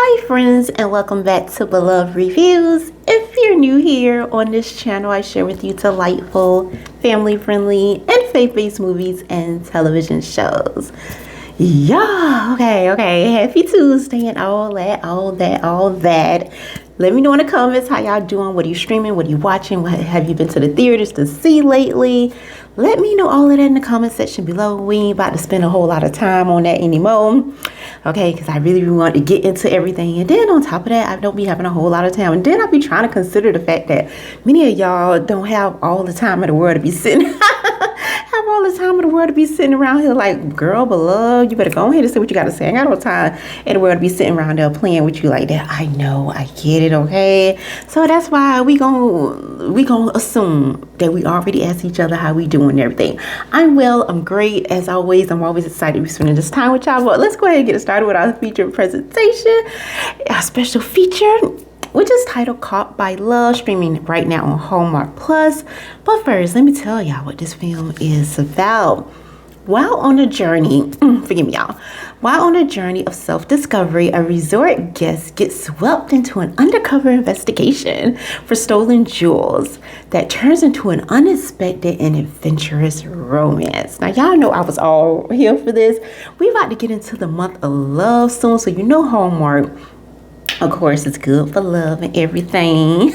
Hi friends, and welcome back to Beloved Reviews. If you're new here on this channel, I share with you delightful, family-friendly, and faith-based movies and television shows. Yeah, okay. Happy Tuesday and all that. Let me know in the comments how y'all doing. What are you streaming? What are you watching? What have you been to the theaters to see lately? Let me know all of that in the comment section below. We ain't about to spend a whole lot of time on that anymore. Okay, because I really want to get into everything. And then on top of that, I don't be having a whole lot of time. And then I'll be trying to consider the fact that many of y'all don't have all the time in the world to be sitting around here like, girl, beloved, you better go ahead and say what you got to say. I got no time in the world to be sitting around there playing with you like that. I know, I get it, okay? So that's why we gonna assume that we already asked each other how we doing and everything. I'm well, I'm great. As always, I'm always excited to be spending this time with y'all. But let's go ahead and get started with our feature presentation. Our special feature, which is titled Caught by Love, streaming right now on Hallmark Plus. But first, let me tell y'all what this film is about. While on a journey of self-discovery, a resort guest gets swept into an undercover investigation for stolen jewels that turns into an unexpected and adventurous romance. Now, y'all know I was all here for this. We about to get into the month of love soon, so you know Hallmark, of course, it's good for love and everything.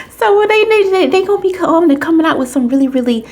So they gonna be coming out with some really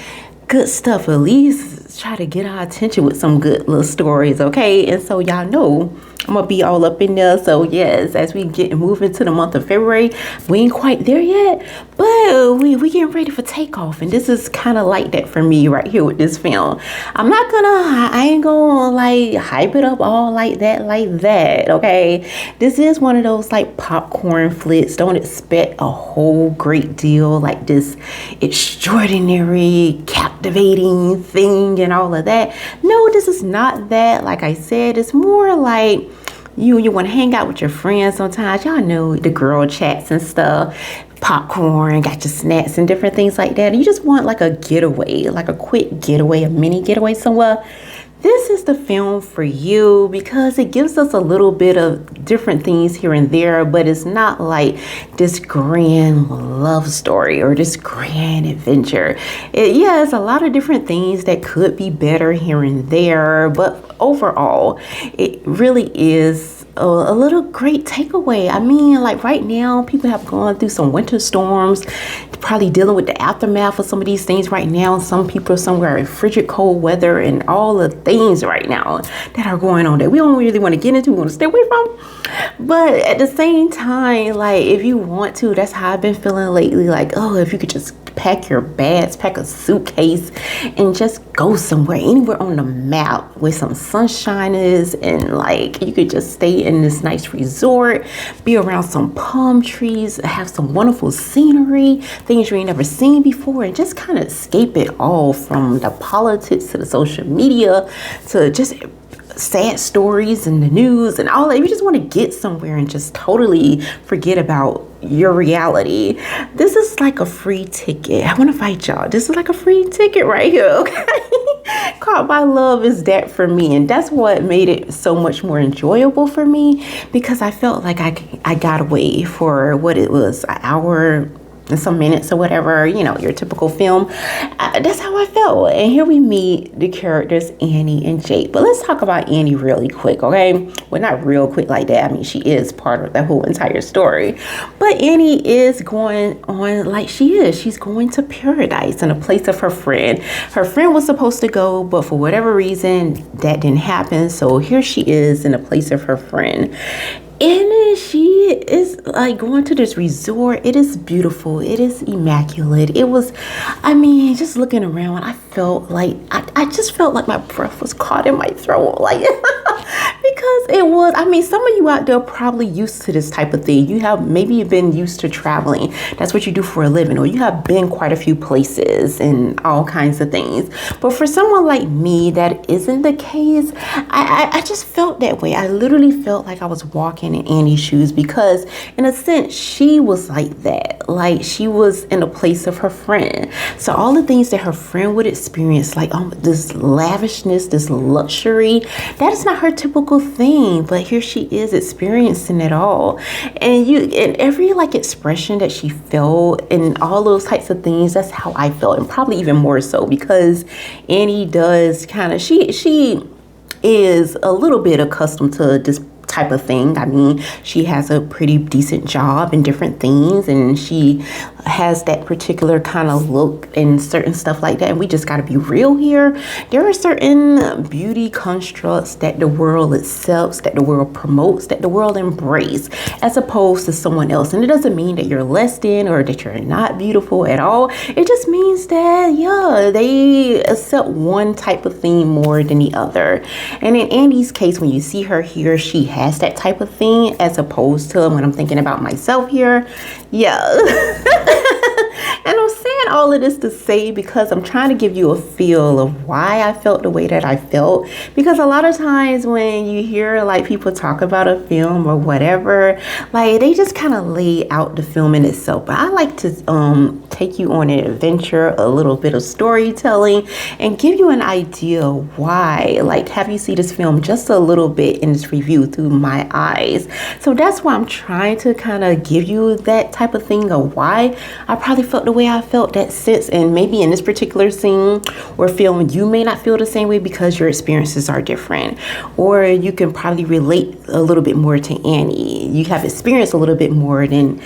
good stuff. At least try to get our attention with some good little stories, okay? And so y'all know I'm gonna be all up in there. So yes, as we move into the month of February, we ain't quite there yet, but we getting ready for takeoff. And this is kind of like that for me right here with this film. I ain't gonna like hype it up all like that, okay? This is one of those like popcorn flicks. Don't expect a whole great deal like this extraordinary, captivating thing and all of that. No, this is not that. Like I said, it's more like you want to hang out with your friends sometimes. Y'all know the girl chats and stuff, popcorn, got your snacks and different things like that. And you just want like a getaway, like a quick getaway, a mini getaway somewhere. This is the film for you because it gives us a little bit of different things here and there, but it's not like this grand love story or this grand adventure. It's a lot of different things that could be better here and there, but overall, it really is a little great takeaway. I mean, like right now, people have gone through some winter storms, probably dealing with the aftermath of some of these things right now. Some people are somewhere in frigid cold weather and all the things right now that are going on that we don't really want to get into, we want to stay away from. But at the same time, like if you want to, that's how I've been feeling lately. Like, oh, if you could just pack your bags, pack a suitcase, and just go somewhere, anywhere on the map where some sunshine is, and like you could just stay in this nice resort, be around some palm trees, have some wonderful scenery, things you ain't never seen before, and just kind of escape it all from the politics to the social media to just sad stories and the news and all that. You just want to get somewhere and just totally forget about your reality. This is like a free ticket. I want to fight y'all. This is like a free ticket right here, okay? Caught by Love is that for me, and that's what made it so much more enjoyable for me, because I felt like I got away for what it was, an hour and some minutes or whatever, you know, your typical film. That's how I felt. And here we meet the characters Annie and Jake. But let's talk about Annie really quick, okay? Well, not real quick like that. I mean, she is part of the whole entire story. But Annie is going on like she is. She's going to paradise in a place of her friend. Her friend was supposed to go, but for whatever reason, that didn't happen. So here she is in a place of her friend. And she is like going to this resort. It is beautiful. It is immaculate. It was, I mean, just looking around, I felt like, I just felt like my breath was caught in my throat. Like, because it was, I mean, some of you out there are probably used to this type of thing. You have maybe been used to traveling. That's what you do for a living. Or you have been quite a few places and all kinds of things. But for someone like me, that isn't the case. I just felt that way. I literally felt like I was walking in Annie's shoes, because in a sense she was like that, like she was in a place of her friend. So all the things that her friend would experience, like this lavishness, this luxury, that is not her typical thing, but here she is experiencing it all. And every like expression that she felt and all those types of things, that's how I felt, and probably even more so because Annie does kind of, she is a little bit accustomed to this type of thing. I mean, she has a pretty decent job and different things, and she has that particular kind of look and certain stuff like that. And we just got to be real here. There are certain beauty constructs that the world accepts, that the world promotes, that the world embraces, as opposed to someone else. And it doesn't mean that you're less than or that you're not beautiful at all. It just means that, yeah, they accept one type of thing more than the other. And in Andy's case, when you see her here, she has that type of thing, as opposed to when I'm thinking about myself here. Yeah. And I'm saying all of this to say, because I'm trying to give you a feel of why I felt the way that I felt. Because a lot of times when you hear like people talk about a film or whatever, like they just kind of lay out the film in itself. But I like to take you on an adventure, a little bit of storytelling, and give you an idea why, like have you see this film just a little bit in this review through my eyes. So that's why I'm trying to kind of give you that type of thing of why I probably felt the way I felt that sense. And maybe in this particular scene or film, you may not feel the same way because your experiences are different, or you can probably relate a little bit more to Annie. You have experienced a little bit more than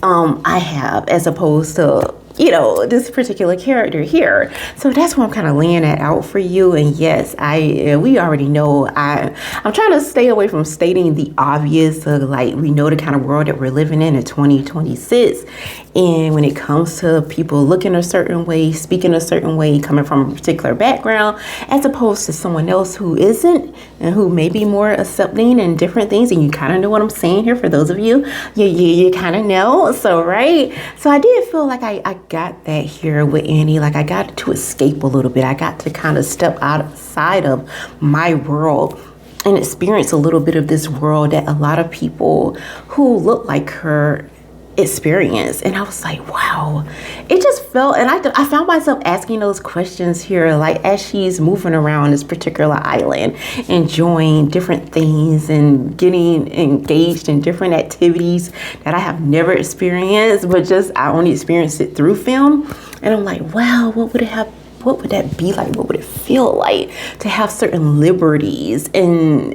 I have, as opposed to, you know, this particular character here. So that's why I'm kind of laying that out for you. And yes, we already know I'm trying to stay away from stating the obvious. Like, we know the kind of world that we're living in 2026. And when it comes to people looking a certain way, speaking a certain way, coming from a particular background, as opposed to someone else who isn't, and who may be more accepting and different things. And you kind of know what I'm saying here for those of you. You kind of know. So, right. So I did feel like I got that here with Annie. Like I got to escape a little bit. I got to kind of step outside of my world and experience a little bit of this world that a lot of people who look like her experience. And I was like, wow, it just felt, and I found myself asking those questions here, like as she's moving around this particular island, enjoying different things and getting engaged in different activities that I have never experienced, but just I only experienced it through film. And I'm like, wow, what would that be like? What would it feel like to have certain liberties and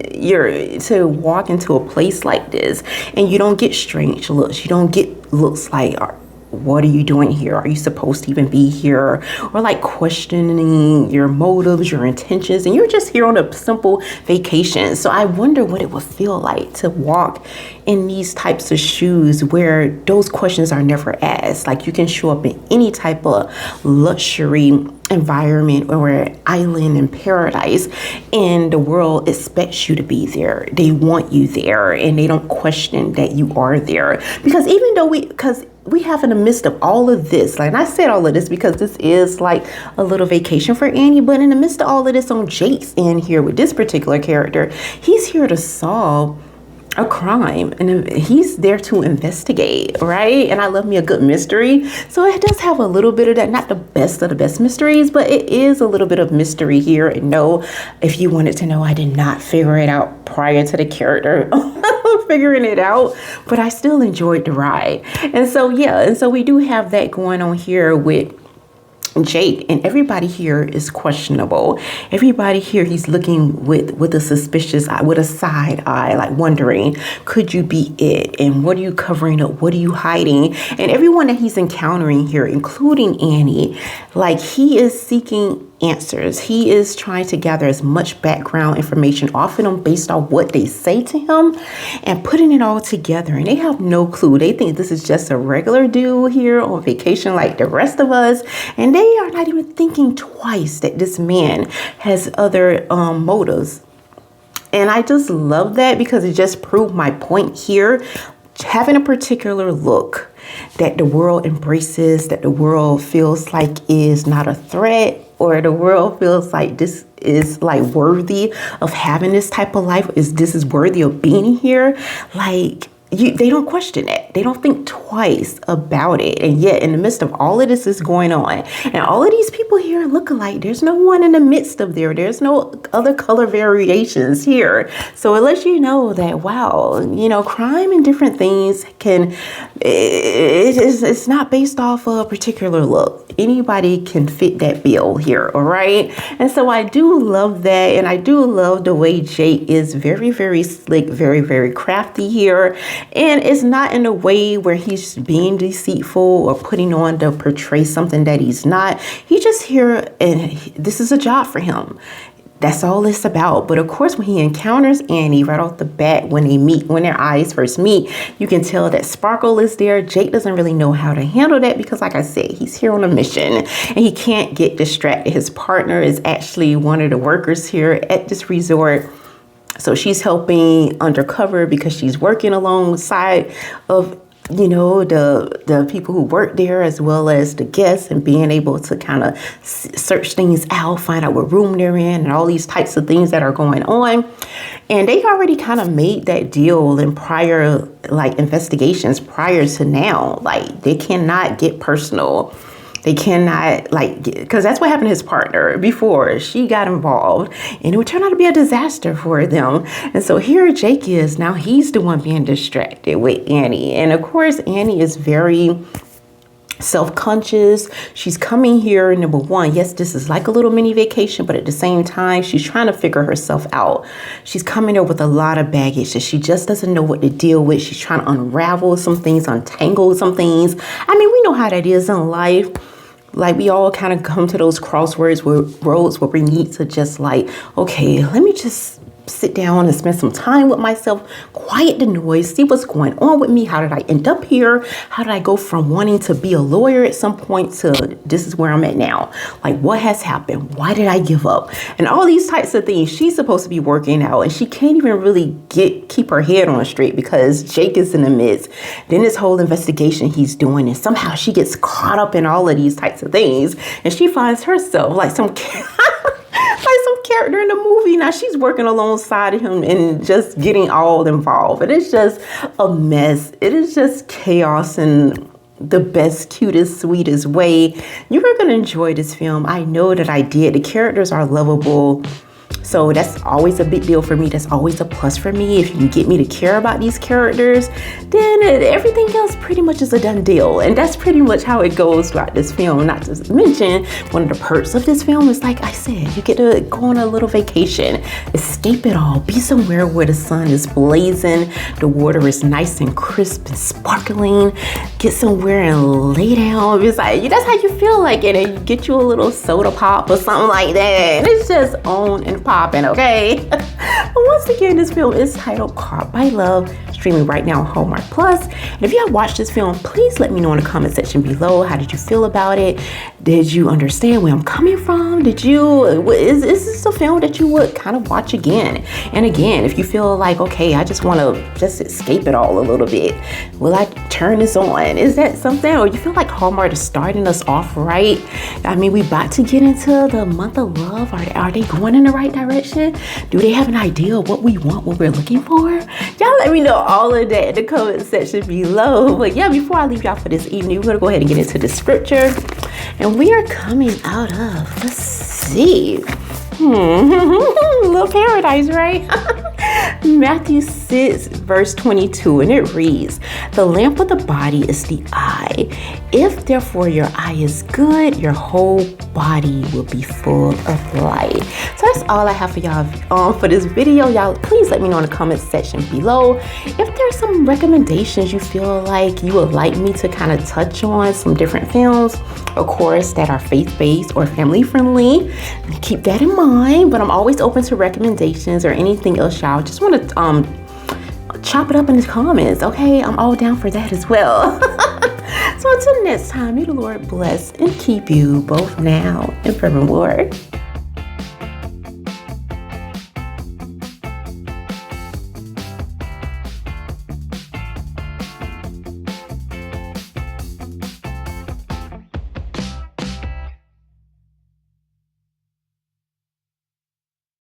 to walk into a place like this, and you don't get strange looks. You don't get looks like, what are you doing here? Are you supposed to even be here? Or like questioning your motives, your intentions, and you're just here on a simple vacation. So I wonder what it would feel like to walk in these types of shoes where those questions are never asked. Like you can show up in any type of luxury environment or island in paradise, and the world expects you to be there. They want you there, and they don't question that you are there. Because even though we have in the midst of all of this, like, and I said all of this because this is like a little vacation for Annie, but in the midst of all of this, on Jake's in here with this particular character, he's here to solve a crime, and he's there to investigate, right? And I love me a good mystery, so it does have a little bit of that. Not the best of the best mysteries, but it is a little bit of mystery here. And no, if you wanted to know, I did not figure it out prior to the character figuring it out, but I still enjoyed the ride. And so we do have that going on here with Jake, and everybody here is questionable. Everybody here, he's looking with a suspicious eye, with a side eye, like wondering, could you be it? And what are you covering up? What are you hiding? And everyone that he's encountering here, including Annie, like he is seeking answers. He is trying to gather as much background information off of them based on what they say to him and putting it all together. And they have no clue. They think this is just a regular dude here on vacation like the rest of us. And they are not even thinking twice that this man has other motives. And I just love that because it just proved my point here. Having a particular look that the world embraces, that the world feels like is not a threat, or the world feels like this is like worthy of having this type of life, this is worthy of being here. Like, they don't question it. They don't think twice about it. And yet in the midst of all of this is going on, and all of these people here look alike, there's no one in the midst of there's no other color variations here. So it lets you know that, wow, crime and different things it's not based off a particular look. Anybody can fit that bill here, all right? And so I do love that, and I do love the way Jake is very, very slick, very, very crafty here. And it's not in a way where he's being deceitful or putting on to portray something that he's not. He's just here, and this is a job for him. That's all it's about. But of course, when he encounters Annie right off the bat, when their eyes first meet, you can tell that sparkle is there. Jake doesn't really know how to handle that because, like I said, he's here on a mission and he can't get distracted. His partner is actually one of the workers here at this resort. So she's helping undercover because she's working alongside of, the people who work there, as well as the guests, and being able to kind of search things out, find out what room they're in, and all these types of things that are going on. And they already kind of made that deal in prior investigations prior to now. They cannot get personal. They cannot, because that's what happened to his partner before she got involved, and it would turn out to be a disaster for them. And so here Jake is, now he's the one being distracted with Annie. And of course, Annie is very self-conscious. She's coming here, number one, yes, this is like a little mini vacation, but at the same time, she's trying to figure herself out. She's coming here with a lot of baggage that she just doesn't know what to deal with. She's trying to unravel some things, untangle some things. We know how that is in life. We all kind of come to those roads where we need to just okay, let me just sit down and spend some time with myself, quiet the noise, see what's going on with me. How did I end up here? How did I go from wanting to be a lawyer at some point to this is where I'm at now? What has happened? Why did I give up? And all these types of things she's supposed to be working out, and she can't even really keep her head on straight because Jake is in the midst. Then this whole investigation he's doing, and somehow she gets caught up in all of these types of things, and she finds herself like some character in the movie. Now she's working alongside him and just getting all involved. And it's just a mess. It is just chaos in the best, cutest, sweetest way. You're going to enjoy this film. I know that I did. The characters are lovable. So that's always a big deal for me. That's always a plus for me. If you can get me to care about these characters, then everything else pretty much is a done deal. And that's pretty much how it goes throughout this film. Not to mention, one of the perks of this film is, like I said, you get to go on a little vacation, escape it all, be somewhere where the sun is blazing, the water is nice and crisp and sparkling, get somewhere and lay down. It's that's how you feel like it. And you get you a little soda pop or something like that. And it's just on and popping, okay? But once again, this film is titled Caught by Love, streaming right now on Hallmark Plus. And if you have watched this film, please let me know in the comment section below. How did you feel about it? Did you understand where I'm coming from? Is this a film that you would kind of watch again and again? If you feel like, okay, I just want to just escape it all a little bit, will I turn this on? Is that something? Or you feel like Hallmark is starting us off right? We about to get into the month of love. Are they going in the right direction? Do they have an idea of what we want, what we're looking for? Y'all let me know all of that in the comment section below. But yeah, before I leave y'all for this evening, we're going to go ahead and get into the scripture. And we are coming out of, let's see, little paradise, right? Matthew 6 verse 22, and it reads, "The lamp of the body is the eye. If therefore your eye is good, your whole body will be full of light." So that's all I have for y'all for this video. Y'all, please let me know in the comment section below if there's some recommendations you feel like you would like me to kind of touch on, some different films, of course, that are faith-based or family-friendly. Keep that in mind, but I'm always open to recommendations or anything else y'all just want to chop it up in the comments, okay? I'm all down for that as well. So until next time, may the Lord bless and keep you both now and forevermore.